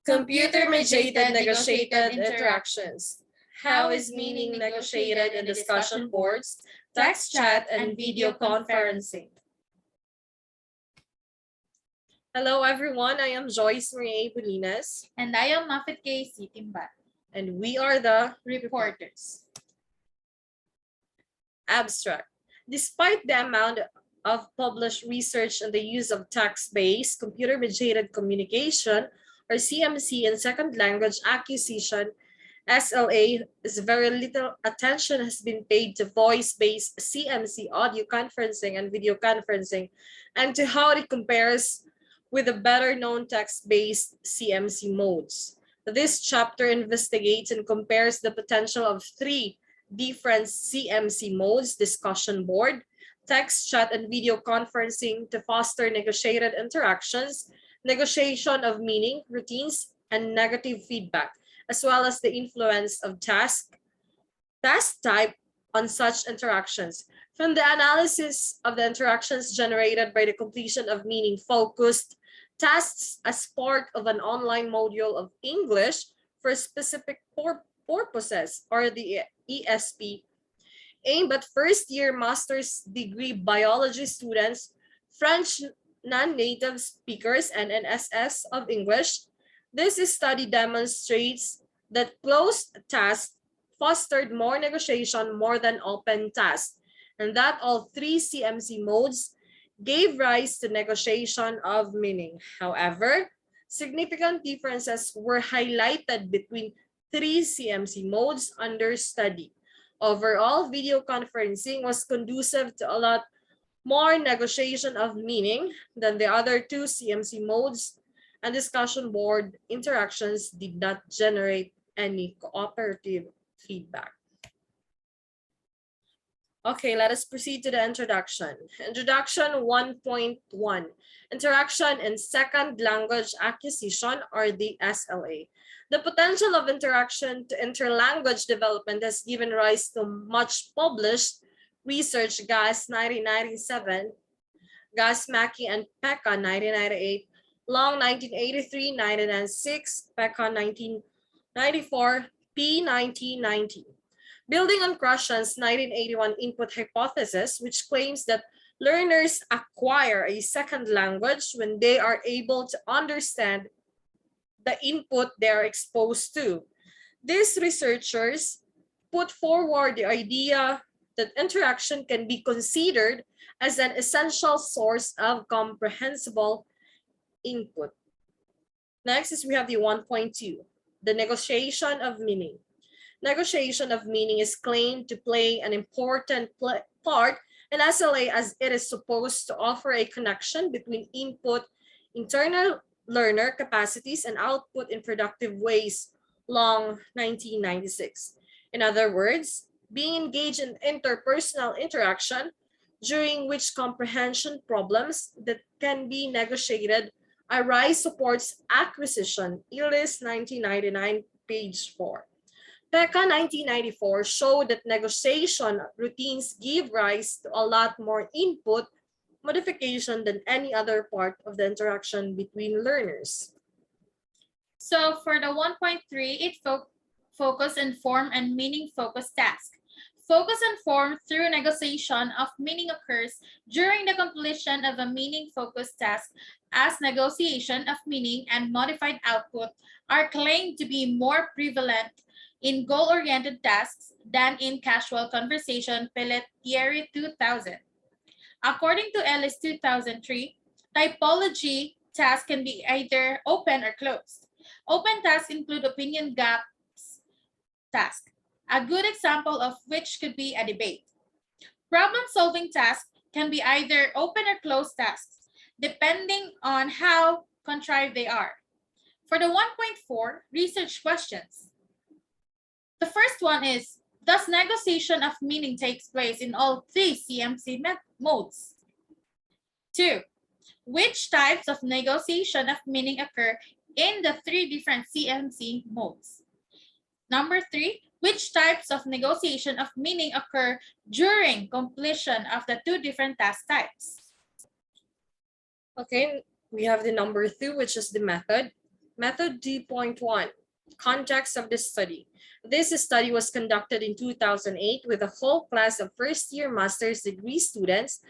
Computer-mediated negotiated interactions. How is meaning negotiated in discussion boards, text chat, and video conferencing? Hello everyone, I am Joyce Marie Bulinas. And I am Mafit K. Timba. And we are the reporters. Abstract. Despite the amount of published research on the use of text-based computer-mediated communication, or CMC, in second language acquisition, SLA, is very little attention has been paid to voice-based CMC, audio conferencing and video conferencing, and to how it compares with the better-known text-based CMC modes. This chapter investigates and compares the potential of three different CMC modes: discussion board, text chat, and video conferencing, to foster negotiated interactions, negotiation of meaning, routines, and negative feedback, as well as the influence of task type on such interactions. From the analysis of the interactions generated by the completion of meaning-focused tasks as part of an online module of English for specific purposes, or the ESP, aimed at first-year master's degree biology students, French non-native speakers, and NSS of English. This study demonstrates that closed tasks fostered more negotiation more than open tasks, and that all three CMC modes gave rise to negotiation of meaning. However, significant differences were highlighted between three CMC modes under study. Overall, video conferencing was conducive to a lot more negotiation of meaning than the other two CMC modes, and discussion board interactions did not generate any cooperative feedback. Okay, let us proceed to the introduction. Introduction 1.1. Interaction in second language acquisition, or the SLA. The potential of interaction to interlanguage development has given rise to much published research: Gass 1997, Gass, Mackey, and Pekka 1998, Long 1983, 1996, Pekka 1994, P 1990. Building on Krashan's 1981 input hypothesis, which claims that learners acquire a second language when they are able to understand the input they are exposed to. These researchers put forward the idea that interaction can be considered as an essential source of comprehensible input. Next is we have the 1.2, the negotiation of meaning. Negotiation of meaning is claimed to play an important part in SLA, as it is supposed to offer a connection between input, internal learner capacities, and output in productive ways. Long 1996. In other words, being engaged in interpersonal interaction during which comprehension problems that can be negotiated arise supports acquisition. Illis 1999, page 4. Pekka 1994 showed that negotiation routines give rise to a lot more input modification than any other part of the interaction between learners. So for the 1.3, it focus on form and meaning focused task. Focus on form through negotiation of meaning occurs during the completion of a meaning focused task, as negotiation of meaning and modified output are claimed to be more prevalent in goal-oriented tasks than in casual conversation. Pelletieri 2000. According to Ellis 2003, typology tasks can be either open or closed. Open tasks include opinion gaps task, a good example of which could be a debate. Problem-solving tasks can be either open or closed tasks, depending on how contrived they are. For the 1.4, research questions. The first one is, does negotiation of meaning takes place in all three CMC modes? 2. Which types of negotiation of meaning occur in the three different CMC modes? Number 3, which types of negotiation of meaning occur during completion of the two different task types? Okay, we have the number 2, which is the method. Method 2.1, context of the study. This study was conducted in 2008 with a whole class of first-year master's degree students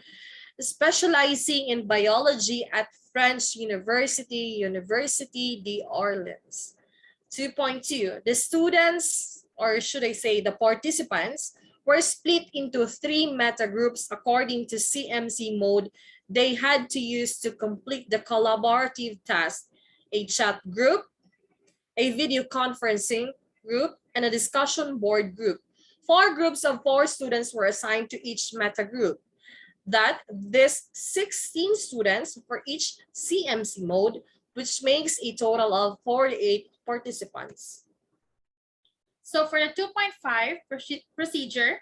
specializing in biology at French University, Université d'Orléans. 2.2, the students, or should I say the participants, were split into 3 meta groups according to CMC mode they had to use to complete the collaborative task: a chat group, a video conferencing group, and a discussion board group. 4 groups of 4 students were assigned to each meta group. That this 16 students for each CMC mode, which makes a total of 48 participants. So for the 2.5 procedure,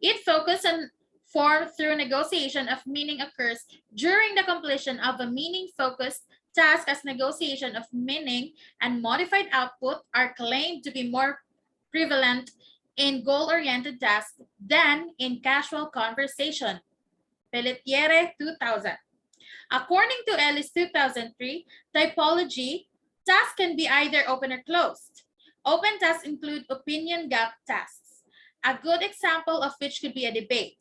it focuses on form through negotiation of meaning occurs during the completion of a meaning-focused task, as negotiation of meaning and modified output are claimed to be more prevalent in goal-oriented tasks than in casual conversation. Pelletier 2000. According to Ellis 2003, typology, tasks can be either open or closed. Open tasks include opinion gap tasks, a good example of which could be a debate.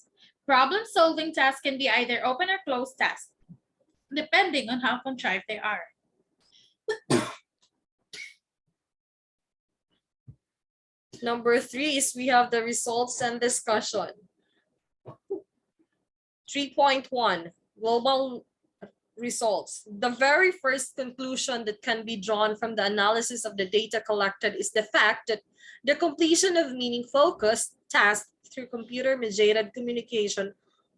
Problem-solving tasks can be either open or closed tasks, depending on how contrived they are. Number 3 is we have the results and discussion. 3.1, global results. The very first conclusion that can be drawn from the analysis of the data collected is the fact that the completion of meaning-focused tasks through computer-mediated communication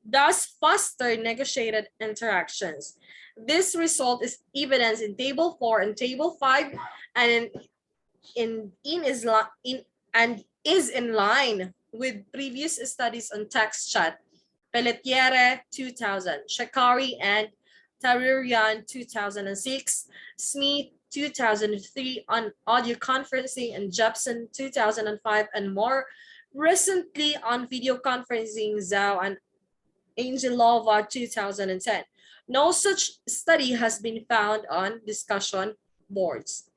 does foster negotiated interactions. This result is evidenced in Table 4 and Table 5 and is in line with previous studies on text chat, Pelletier 2000, Shakari and Tarurian 2006, Smith 2003 on audio conferencing, and Jepson 2005, and more recently on video conferencing, Zhao and Angelova 2010. No such study has been found on discussion boards.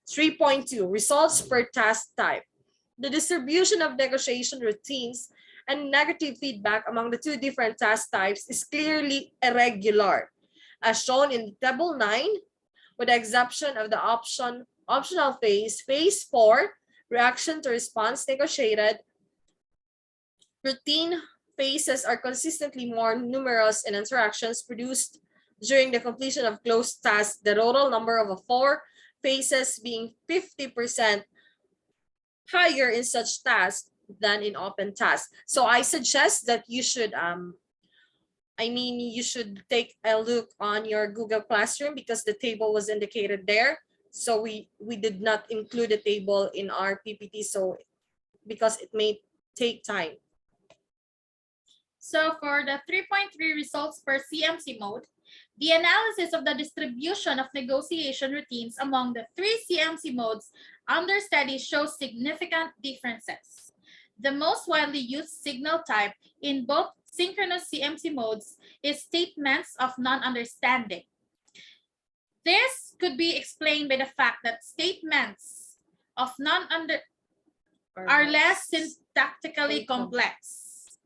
3.2, results per task type. The distribution of negotiation routines and negative feedback among the 2 different task types is clearly irregular, as shown in Table 9, with the exception of the optional phase. Phase 4, reaction to response negotiated. Routine phases are consistently more numerous in interactions produced during the completion of closed tasks, the total number of 4 phases being 50% higher in such tasks than in open tasks. So I suggest that you should you should take a look on your Google Classroom, because the table was indicated there. So we did not include the table in our PPT, so because it may take time. So for the 3.3 results per CMC mode, the analysis of the distribution of negotiation routines among the 3 CMC modes under study shows significant differences. The most widely used signal type in both synchronous CMC modes is statements of non-understanding. This could be explained by the fact that statements of are less syntactically complex.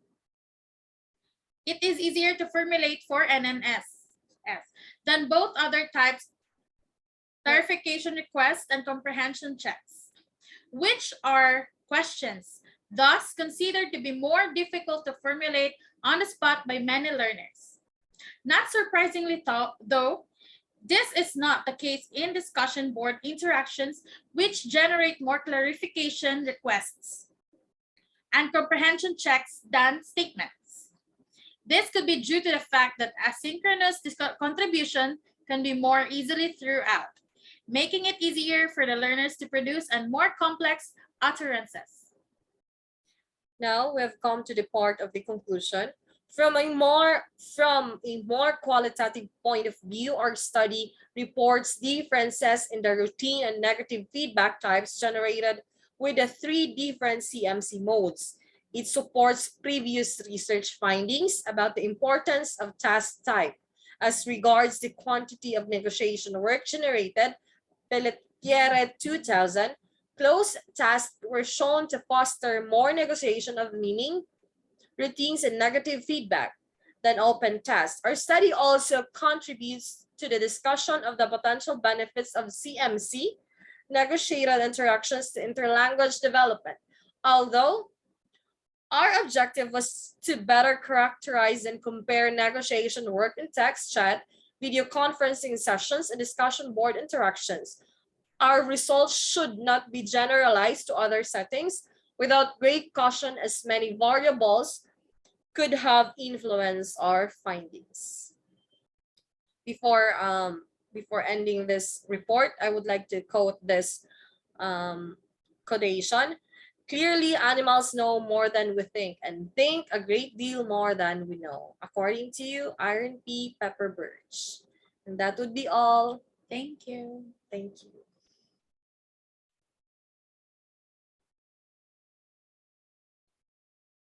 It is easier to formulate for NNS than both other types, clarification requests and comprehension checks, which are questions, thus considered to be more difficult to formulate on the spot by many learners. Not surprisingly though, this is not the case in discussion board interactions, which generate more clarification requests and comprehension checks than statements. This could be due to the fact that asynchronous contribution can be more easily throughout, making it easier for the learners to produce and more complex utterances. Now we have come to the part of the conclusion. From a more qualitative point of view, our study reports differences in the routine and negative feedback types generated with the 3 different CMC modes. It supports previous research findings about the importance of task type as regards the quantity of negotiation work generated Pelletier 2000, closed tasks were shown to foster more negotiation of meaning, routines, and negative feedback than open tasks. Our study also contributes to the discussion of the potential benefits of CMC, negotiated interactions to interlanguage development. Although our objective was to better characterize and compare negotiation work in text chat, video conferencing sessions, and discussion board interactions. Our results should not be generalized to other settings without great caution, as many variables could have influenced our findings. Before before ending this report, I would like to quote this quotation. Clearly, animals know more than we think and think a great deal more than we know, according to Iron P. Pepper Birch. And that would be all. Thank you. Thank you.